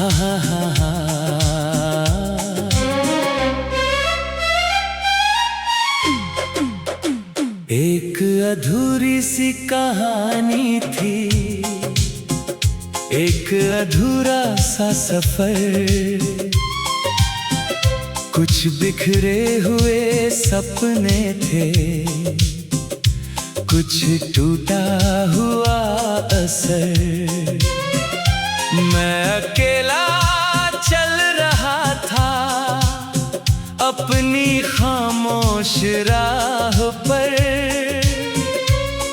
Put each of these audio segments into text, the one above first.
हा हा हा हा। एक अधूरी सी कहानी थी, एक अधूरा सा सफर, कुछ बिखरे हुए सपने थे, कुछ टूटा हुआ असर। मैं अकेला चल रहा था अपनी खामोश राह पर,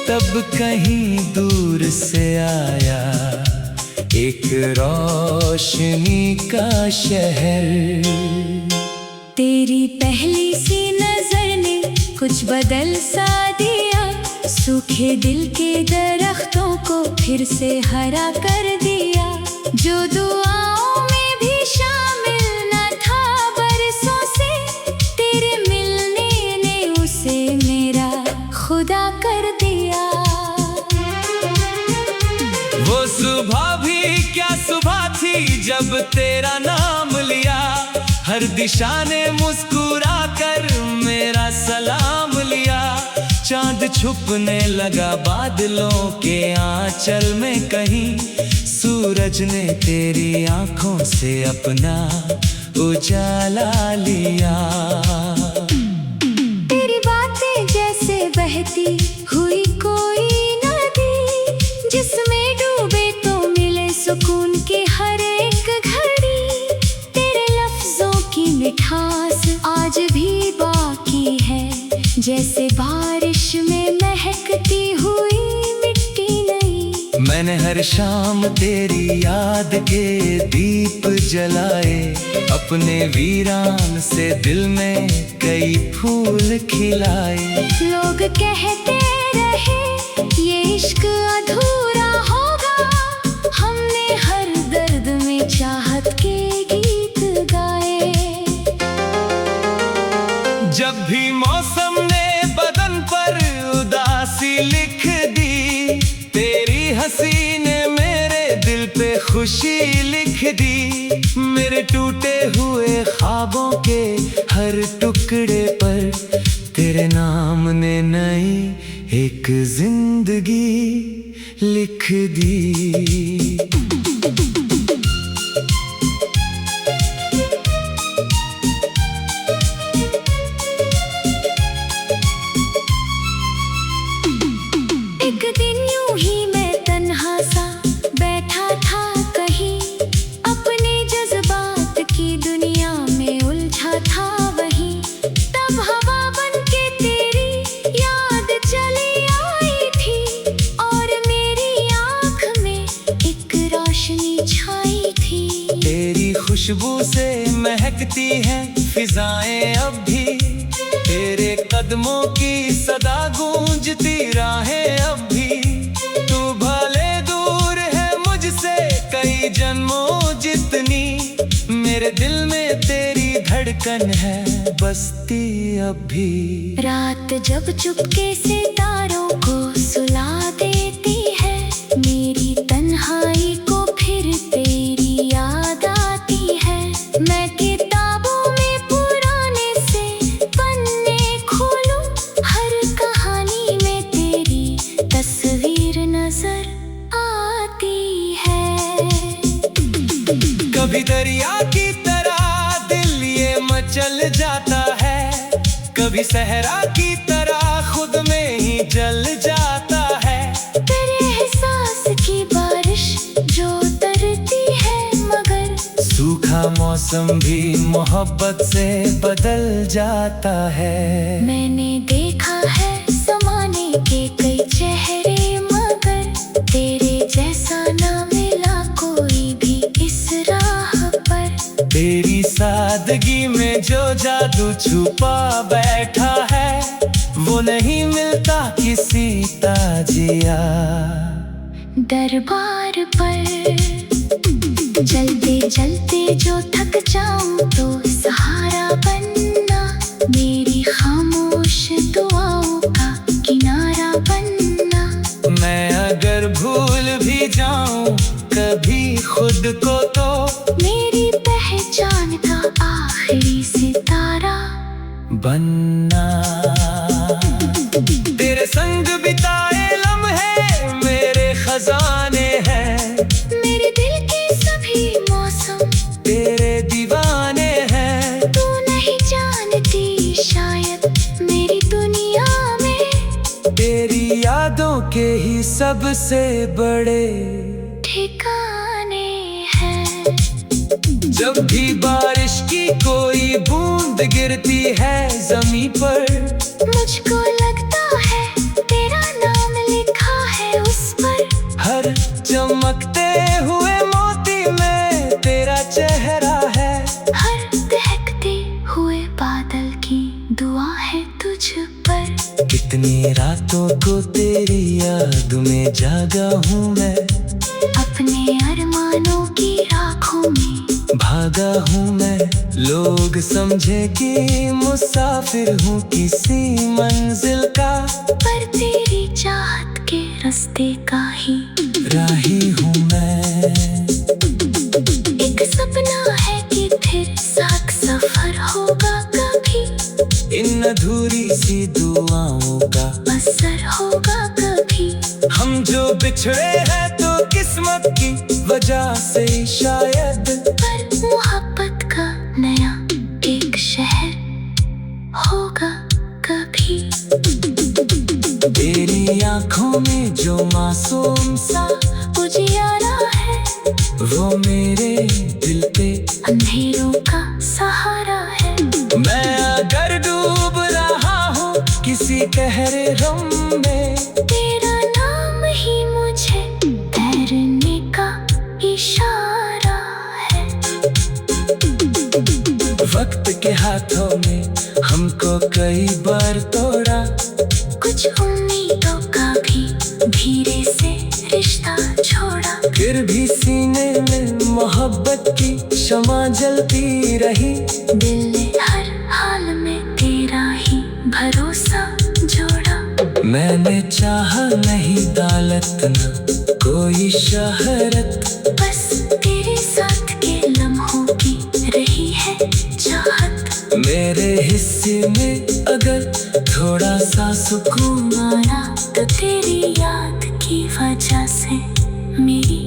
तब कहीं दूर से आया एक रोशनी का शहर। तेरी पहली सी नजर ने कुछ बदल सा दिया, सूखे दिल के दरख्तों को फिर से हरा कर दिया। जो दुआओं में भी शामिल न था बरसों से, तेरे मिलने ने उसे मेरा खुदा कर दिया। वो सुबह भी क्या सुबह थी जब तेरा नाम लिया, हर दिशा ने मुस्कुरा कर मेरा सलाम लिया। चांद छुपने लगा बादलों के आंचल में कहीं, सूरज ने तेरी आंखों से अपना उजाला लिया। तेरी बातें जैसे बहती हुई कोई नदी, जिसमें डूबे तो मिले सुकून की हर एक घड़ी। तेरे लफ्जों की मिठास आज भी बाकी है, जैसे बारिश में महकती हुई मिट्टी नई। मैंने हर शाम तेरी याद के दीप जलाए, अपने वीरान से दिल में कई फूल खिलाए। लोग कहते रहे ये इश्क अधूरा होगा, हमने हर दर्द में चाहत के गीत गाए। जब भी मौसम ने बदन पर उदासी लिख दी, तेरी हंसी ने मेरे दिल पे खुशी लिख दी। मेरे टूटे हुए ख्वाबों के हर टुकड़े पर तेरे नाम ने नई एक जिंदगी लिख दी। एक दिन यूं ही मैं तन्हा सा बैठा था कहीं, अपने जज्बात की दुनिया में उलझा था वहीं। तब हवा बन के तेरी याद चली आई थी, और मेरी आँख में एक रोशनी छाई थी। तेरी खुशबू से महकती हैं फिजाएं अब भी, तेरे कदमों की सदा गूंजती राहें अब भी। तू भले दूर है मुझसे कई जन्मों जितनी, मेरे दिल में तेरी धड़कन है बसती अब भी। रात जब चुपके से तारों को सुला देती है, मेरी तन्हाई को फिर तेरी याद आती है। मैं किताबों में पुराने से पन्ने खोलूं, हर कहानी में तेरी तस्वीर नजर आती है। कभी दरिया की तरह दिल ये मचल जाता है, कभी सहरा की तरह खुद में ही जल जाता है। तेरे एहसास की बारिश जो तरती है, मगर सूखा मौसम भी मोहब्बत से बदल जाता है। मैंने देखा है ज़माने के कई चेहरे, मगर तेरे जैसा ना मिला कोई भी इस राह पर। तेरी सादगी में जो जादू छुपा बैठा है, वो नहीं मिलता किसी ताजिया दरबार पर। चलते चलते जो थक जाऊं तो सहारा बनना, मेरी खामोश दुआओं का किनारा बनना। मैं अगर भूल भी जाऊं कभी खुद को तो मेरी पहचान का आखिरी सितारा बनना। तेरे संग बिताए लम्हे मेरे खजाने हैं, मेरे दिल के सभी मौसम तेरे दीवाने हैं। तू नहीं जानती शायद मेरी दुनिया में तेरी यादों के ही सबसे बड़े ठिकाने हैं। जब भी बारिश की कोई बूंद गिरती है जमीन पर, मुझको लगता है तेरा नाम लिखा है उस पर। हर चमकते हुए मोती में तेरा चेहरा है, हर दहकते हुए बादल की दुआ है तुझ पर। कितनी रातों को तेरी याद में जागा हूँ मैं, अपने अरमानों की राखों में भागा हूँ मैं। लोग समझे कि मुसाफिर हूँ किसी मंजिल का, पर तेरी चाहत के रास्ते का ही राही हूँ मैं। एक सपना है कि फिर साथ सफर होगा कभी, इन अधूरी सी दुआओं का असर होगा कभी। हम जो बिछड़े हैं तो किस्मत की वजह से शायद, पर मोहब्बत का नया एक शहर होगा कभी। तेरी आंखों में जो मासूम सा उजियारा है, वो मेरे दिल पे अंधेरों का सहारा है। मैं अगर डूब रहा हूँ किसी गहरे गम में, तेरा नाम ही मुझे तैरने का इशारा है। वक्त के हाथों में हमको कई बार तोड़ा, कुछ उम्मीदों का भी धीरे से रिश्ता छोड़ा। फिर भी सीने में मोहब्बत की शमा जलती रही। दिल ने हर हाल में तेरा ही भरोसा जोड़ा। मैंने चाहा नहीं दौलत न कोई शहरत, बस तेरे साथ के लम्हों की रही है चाहत। मेरे हिस्से में अगर थोड़ा सा सुकून आया तो तेरी याद की वजह से मेरी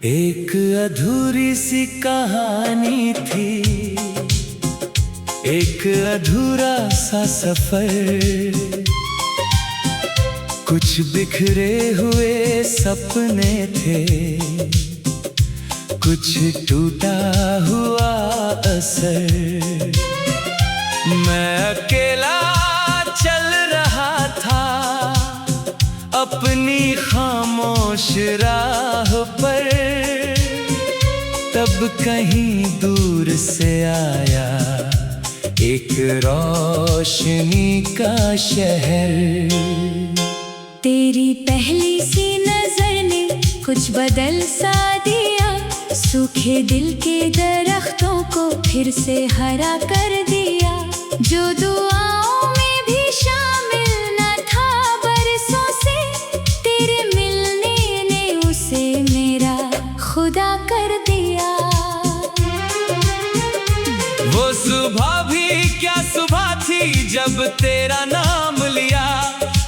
एक अधूरी सी कहानी थी, एक अधूरा सा सफर। कुछ बिखरे हुए सपने थे, कुछ टूटा हुआ असर। मैं अकेला चल रहा था अपनी खामोश राह पर, तब कहीं दूर से आया एक रोशनी का शहर। तेरी पहली सी नजर ने कुछ बदल सा दिया, सूखे दिल के दरख्तों को फिर से हरा कर दिया। जो दुआओं में भी शामिल न था बरसों से, तेरे मिलने ने उसे मेरा खुदा कर दिया। वो सुबह भी क्या सुबह थी जब तेरा नाम लिया,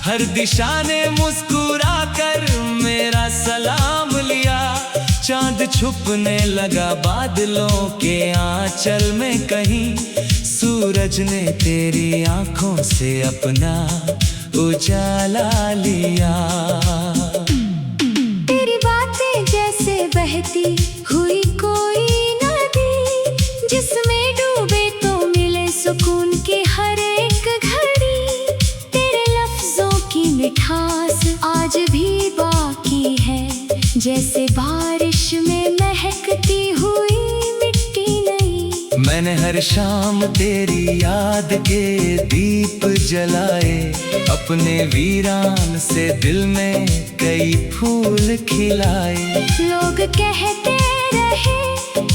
हर दिशा ने मुस्कुरा कर मेरा सलाम लिया। चांद छुपने लगा बादलों के आंचल में कहीं, सूरज ने तेरी आंखों से अपना उजाला लिया। तेरी बातें जैसे बहती हुई कोई नदी, जिसमें डूबे तो मिले सुकून की हर एक घड़ी। तेरे लफ्जों की मिठास आज भी बाकी है, जैसे बारिश में महकती हुई मिट्टी नहीं। मैंने हर शाम तेरी याद के दीप जलाए, अपने वीरान से दिल में कई फूल खिलाए। लोग कहते रहे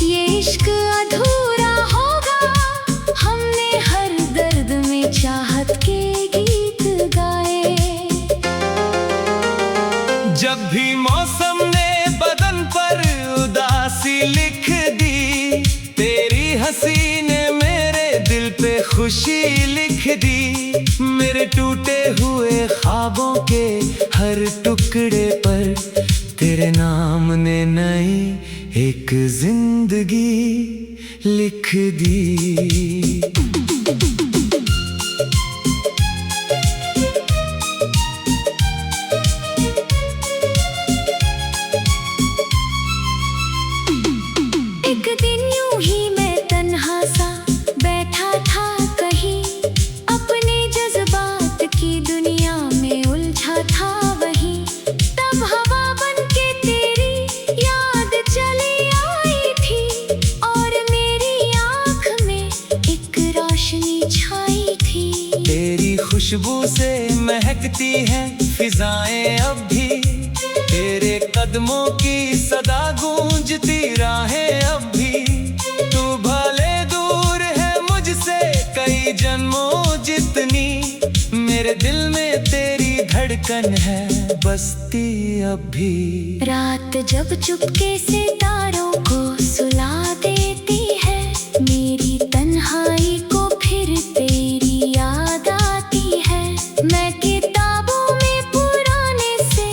ये इश्क अधूरा होगा, हमने हर दर्द में चाहत के गीत गाए। जब भी मौसम ने बदन पर उदासी लिख दी, तेरी हंसी ने मेरे दिल पे खुशी लिख दी। मेरे टूटे हुए ख्वाबों के हर टुकड़े पर तेरे नाम ने नई एक जिंदगी लिख दी। एक दिन यूं ही मैं तन्हा सा बैठा था कहीं, अपने जज्बात की दुनिया में उलझा था वहीं। तब हवा बनके तेरी याद चली आई थी, और मेरी आँख में एक रोशनी छाई थी। तेरी खुशबू से महकती हैं फिजाएं अब भी, तेरे कदमों की सदा गूंजती राहें अब भी। तू भले दूर है मुझसे कई जन्मों जितनी, मेरे दिल में तेरी धड़कन है बसती अब भी। रात जब चुपके से तारों को सुला देती है, मेरी तन्हाई को फिर तेरी याद आती है। मैं किताबों में पुराने से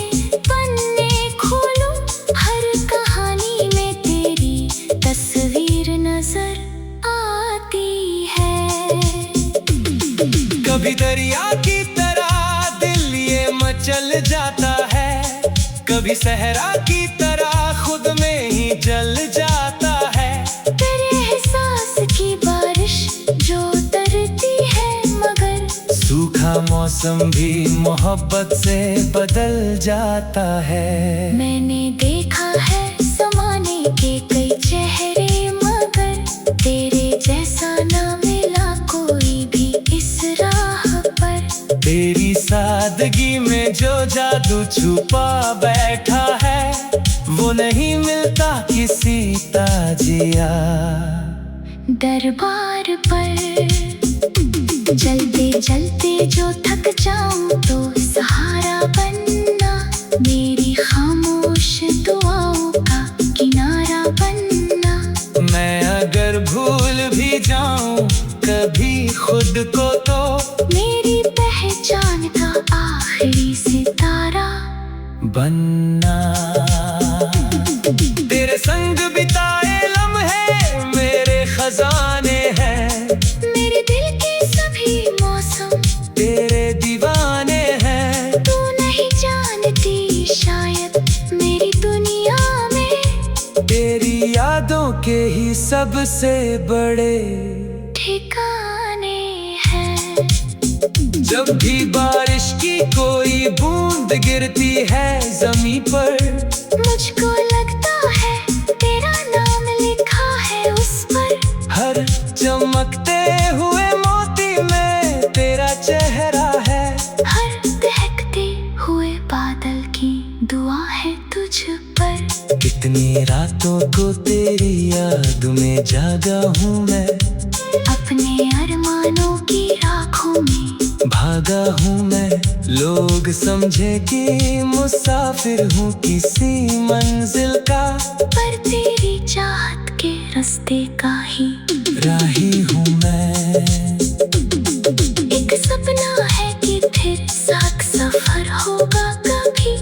पन्ने खोलूं, हर कहानी में तेरी तस्वीर नजर आती है। कभी दरिया की तरह दिल ये मचल जाता है, कभी सहरा की तरह खुद में ही जल जाता है। तेरे एहसास की बारिश जो तरती है, मगर सूखा मौसम भी मोहब्बत से बदल जाता है। मैंने देखा है ज़माने के कई चेहरे, मगर तेरे जैसा ना मिला कोई भी इस राह पर। तेरी सादगी में जो जादू छुपा बैठा है, वो नहीं मिलता किसी ताजिया दरबार पर। चलते चलते जो थक जाऊं तो सहारा बनना, मेरी खामोश दुआओं का किनारा बनना। मैं अगर भूल भी जाऊं कभी खुद को, तो मेरी पहचान का आखिरी सितारा बनना। तेरे संग बिताए लम्हे मेरे खजाने हैं, मेरे दिल के सभी मौसम तेरे दीवाने हैं। तू नहीं जानती शायद मेरी दुनिया में तेरी यादों के ही सबसे बड़े ठिकाने हैं। जब भी बारिश की कोई बूंद गिरती है जमीन पर, मुझको लगता है तेरा नाम लिखा है उस पर। हर चमकते हुए मोती में तेरा चेहरा है, हर दहकते हुए बादल की दुआ है तुझ पर। कितनी रातों को तेरी याद में जागा हूँ मैं, अपने अरमानों की राखों में भागा हूँ मैं। लोग समझे कि मुसाफिर हूँ किसी मंजिल का, पर तेरी चाहत के रास्ते का ही राही हूँ मैं। एक सपना है कि फिर साथ सफर होगा कभी,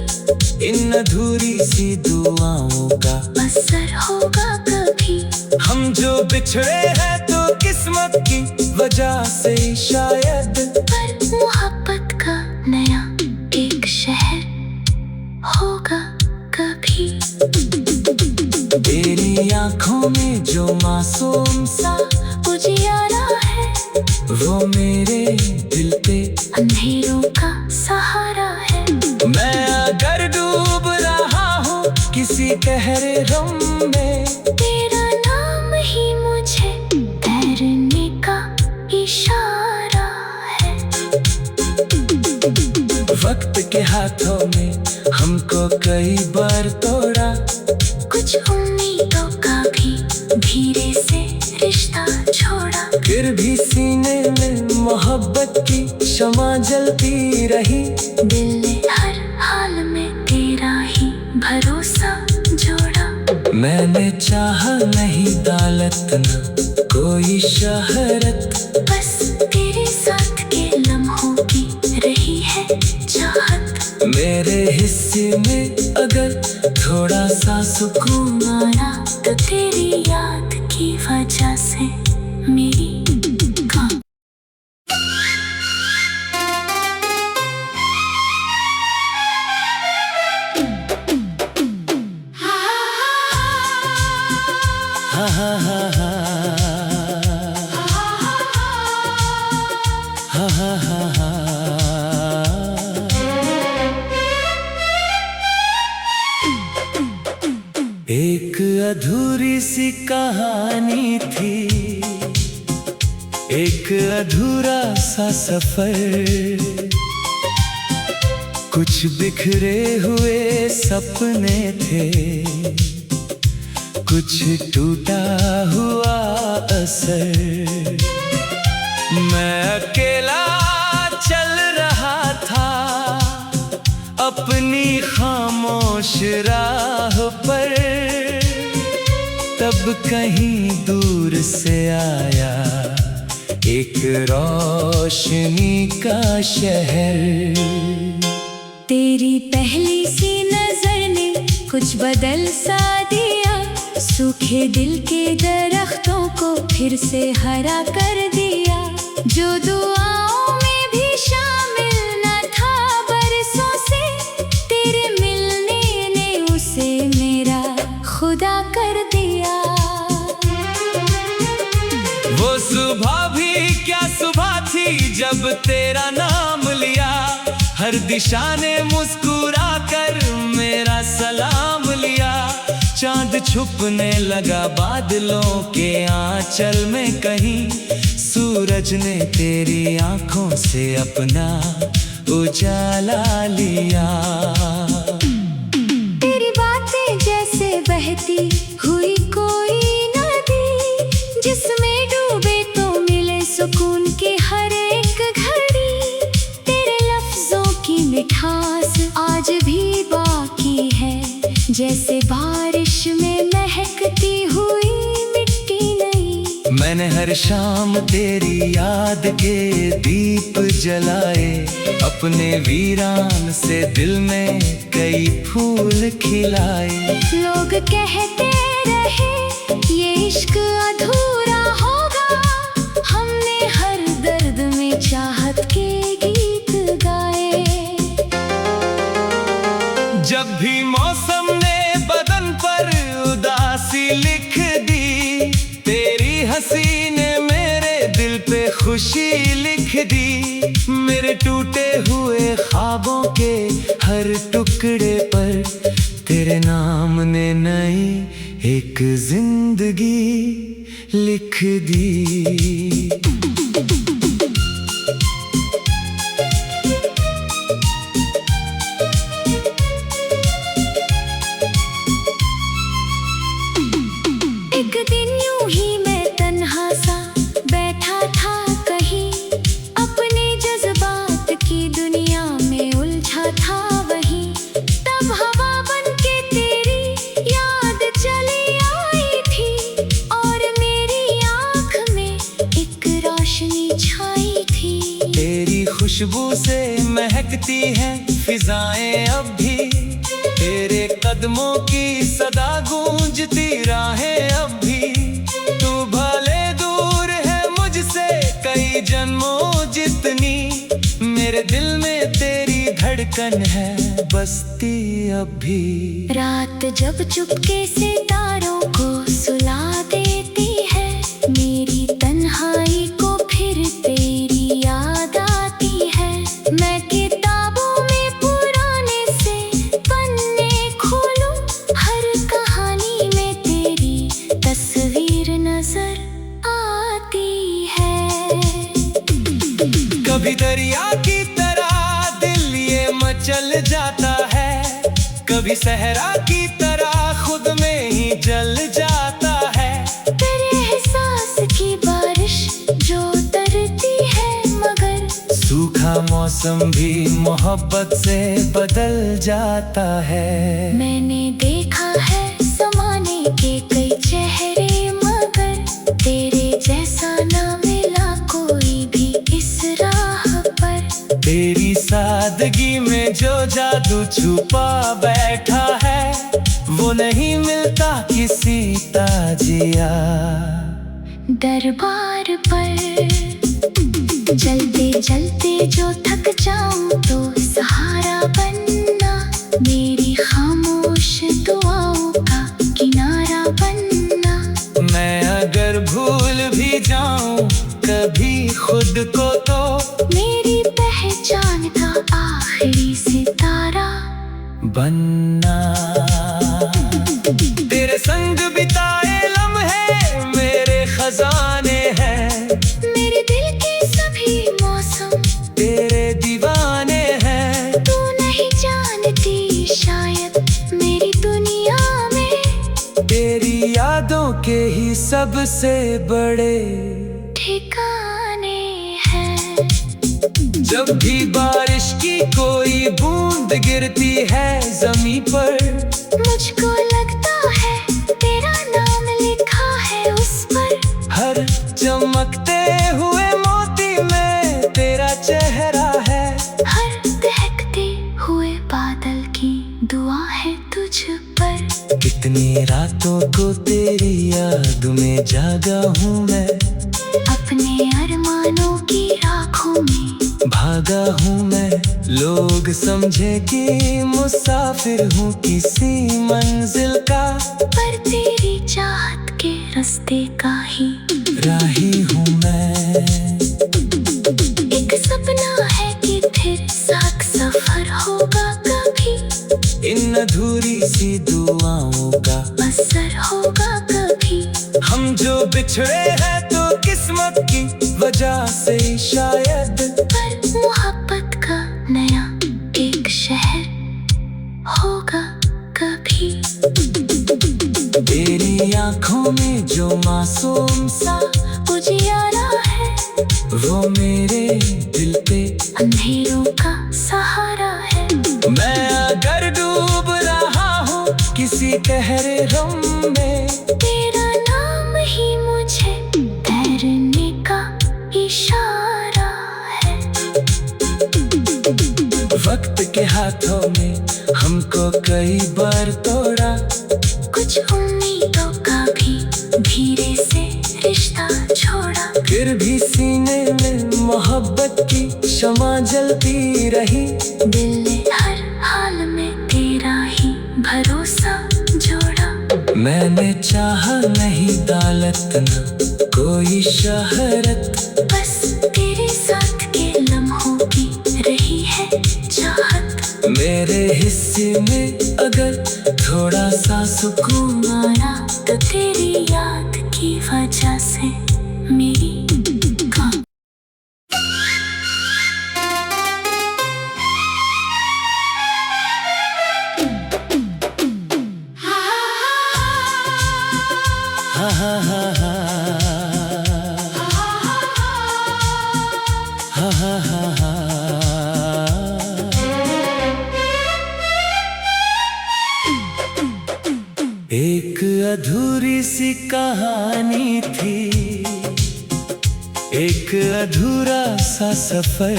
इन अधूरी सी दुआओं का असर होगा कभी। हम जो बिछड़े हैं तो किस्मत की वजह से शायद, पर मोहब्बत का नया एक शहर होगा कभी। तेरी आंखों में जो मासूम सा उजियारा है, वो मेरे दिल पे अंधेरों का सहारा है। मैं अगर डूब रहा हूँ किसी गहरे गम में, तेरा नाम ही मुझे वक्त के हाथों में हमको कई बार तोड़ा। कुछ उम्मीदों का भी धीरे से रिश्ता छोड़ा। फिर भी सीने में मोहब्बत की शमा जलती रही। दिल ने हर हाल में तेरा ही भरोसा जोड़ा। मैंने चाहा नहीं दौलत न कोई शहरत, बस तेरे साथ के लम्हों की रही है चाहत। मेरे हिस्से में अगर थोड़ा सा सुकून आया तो तेरी याद की वजह से मेरी एक अधूरी सी कहानी थी, एक अधूरा सा सफर। कुछ बिखरे हुए सपने थे, कुछ टूटा हुआ असर। मैं अकेला चल रहा था अपनी खामोश राह पर, तब कहीं दूर से आया एक रोशनी का शहर। तेरी पहली सी नजर ने कुछ बदल सा दिया। सूखे दिल के दरख्तों को फिर से हरा कर दिया। जो दुआओं में भी शामिल न था बरसों से, तेरे मिलने ने उसे मेरा खुदा कर दिया। वो सुबह भी क्या सुबह थी जब तेरा नाम लिया। हर दिशा ने मुस्कुरा कर मेरा सलाम लिया। चांद छुपने लगा बादलों के आंचल में कहीं, सूरज ने तेरी आंखों से अपना उजाला लिया। तेरी बातें जैसे बहती हुई कोई नदी, जिसमें डूबे तो मिले सुकून की हर एक घड़ी। तेरे लफ्जों की मिठास आज भी बाकी है, जैसे बारिश में महकती हुई मिट्टी नई। मैंने हर शाम तेरी याद के दीप जलाए, अपने वीरान से दिल में कई फूल खिलाए। लोग कहते रहे ये इश्क अधूरा होगा, हमने हर दर्द में चाहत के गीत गाए। जब भी मौसम ने बदन पर उदासी लिख दी, तेरी हंसी ने मेरे दिल पे खुशी लिख दी। मेरे टूटे हुए ख्वाबों के हर टुकड़े पर तेरे नाम ने नई एक जिंदगी लिख दी। एक दिन यूं ही मैं तन्हा सा बैठा था कहीं, अपने जज्बात की दुनिया में उलझा था वहीं। तब हवा बनके तेरी याद चली आई थी, और मेरी आँख में एक रोशनी छाई थी। तेरी खुशबू से महकती है फिजाएं अब भी, तेरे कदमों की सदा गूंजती राहें अब भी। तू भले दूर है मुझसे कई जन्मों जितनी, मेरे दिल में तेरी धड़कन है बसती अब भी। रात जब चुपके से तारों को सुला देती है, मेरी तन्हाई को फिर तेरी याद आती है। मैं किताबों में पुराने से पन्ने खोलूं, हर कहानी में तेरी तस्वीर नजर आती है। कभी दरिया की तरह दिल ये चल जाता है, कभी सहरा की तरह खुद में ही जल जाता है। तेरे एहसास की बारिश जो उतरती है, मगर सूखा मौसम भी मोहब्बत से बदल जाता है। मैंने देखा है ज़माने के कई चेहरे, मगर तेरे जैसा ना मिला कोई भी इस राह पर। तेरी सादगी में जो जादू छुपा बैठा है, वो नहीं मिलता किसी ताजिया दरबार पर। चलते चलते जो थक जाऊं तो सहारा बनना, मेरी खामोश दुआओं का किनारा बनना। मैं अगर भूल भी जाऊं कभी खुद को, तो मेरी पहचान का आखिरी सितारा बनना। तेरे संग बिताए लम्हे मेरे खजाने हैं, मेरे दिल के सभी मौसम तेरे दीवाने हैं। तू नहीं जानती शायद मेरी दुनिया में तेरी यादों के ही सबसे बड़े ठिकाने हैं। जब भी बारिश की कोई बूंद गिरती है जमीन पर, मुझको लगता है तेरा नाम लिखा है उस पर। हर चमकते हुए मोती में तेरा चेहरा है, हर दहकते हुए बादल की दुआ है तुझ पर। कितनी रातों को तेरी याद में जागा हूँ मैं, अपने अरमानों की राखों में भागा हूँ मैं। लोग समझे कि मुसाफिर हूँ किसी मंजिल का, पर तेरी चाहत के रास्ते का ही राही हूँ मैं। एक सपना है कि फिर साथ सफर होगा कभी, इन अधूरी सी दुआओं का असर होगा कभी। हम जो बिछड़े हैं तो किस्मत की वजह से शायद, पर मोहब्बत का नया एक शहर होगा कभी। तेरी आंखों में जो मासूम सा उजियारा है, वो मेरे दिल पे अंधेरों का सहारा है। मैं अगर डूब रहा हूँ किसी गहरे गम में, तेरा नाम ही मुझे तैरने का इशारा है। वक्त के हाथों में हमको कई बार तोड़ा, कुछ उम्मीदों का भी धीरे से रिश्ता छोड़ा। फिर भी सीने में मोहब्बत की शमा जलती रही। दिल ने हर हाल में तेरा ही भरोसा जोड़ा। मैंने चाहा नहीं दौलत न कोई शहरत, बस तेरे साथ के लम्हों की रही है चाहत। मेरे हिस्से में अगर थोड़ा सा सुकून आया तो तेरी याद की वजह से मेरी एक अधूरी सी कहानी थी, एक अधूरा सा सफर।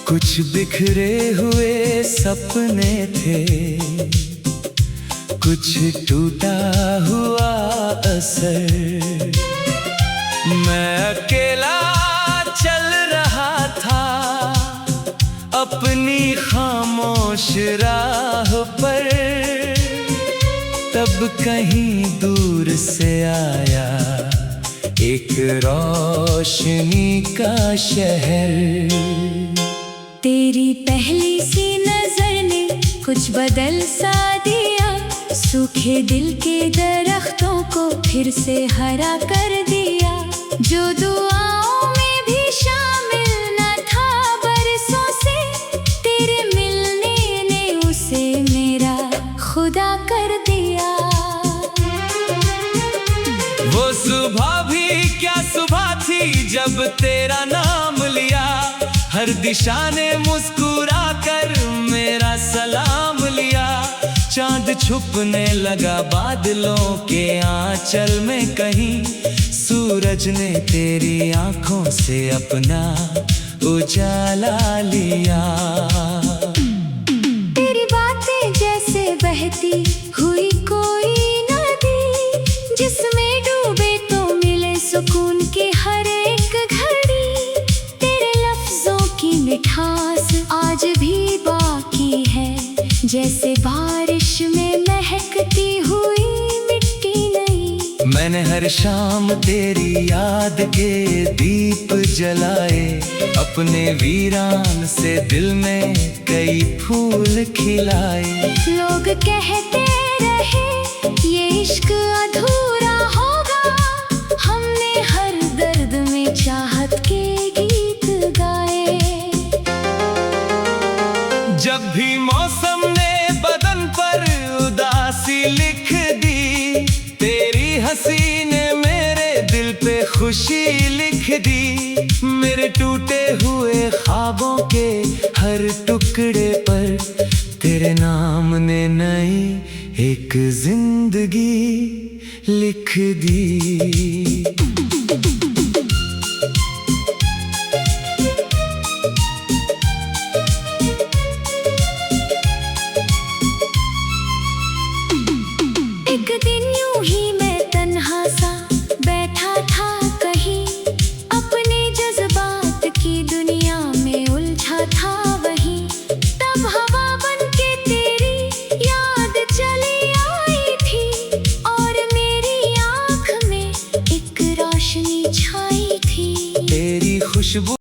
कुछ बिखरे हुए सपने थे, कुछ टूटा हुआ असर। मैं अकेला चल रहा था अपनी खामोश राह पर, तब कहीं दूर से आया एक रोशनी का शहर। तेरी पहली सी नजर ने कुछ बदल सा दिया, सूखे दिल के दरख्तों को फिर से हरा कर दिया। जो दुआओं में भी शामिल न था बरसों से, जब तेरा नाम लिया, हर दिशा ने मुस्कुरा कर मेरा सलाम लिया। चांद छुपने लगा बादलों के आंचल में कहीं, सूरज ने तेरी आंखों से अपना उजाला लिया। तेरी बातें जैसे बहती हुई कोई नदी, जिसमें डूबे तो मिले सुकून की हर एक घड़ी। तेरे लफ्जों की मिठास आज भी बाकी है, जैसे बारिश में महकती हुई मिट्टी नई। मैंने हर शाम तेरी याद के दीप जलाए, अपने वीरान से दिल में कई फूल खिलाए। लोग कहते रहे ये इश्क अधूरा होगा, हमने हर दर्द में चाहत के गीत गाए। जब भी मौसम ने बदन पर उदासी लिख दी, तेरी हंसी ने मेरे दिल पे खुशी लिख दी। मेरे टूटे हुए ख्वाबों के हर टुकड़े पर तेरे नाम ने नई एक जिंदगी लिख दी। एक दिन यूं ही मैं तन्हा सा बैठा था कहीं, अपने जज्बात की दुनिया में उलझा था वहीं। तब हवा बन के तेरी याद चली आई थी, और मेरी आँख में एक रोशनी छाई थी। तेरी खुशबू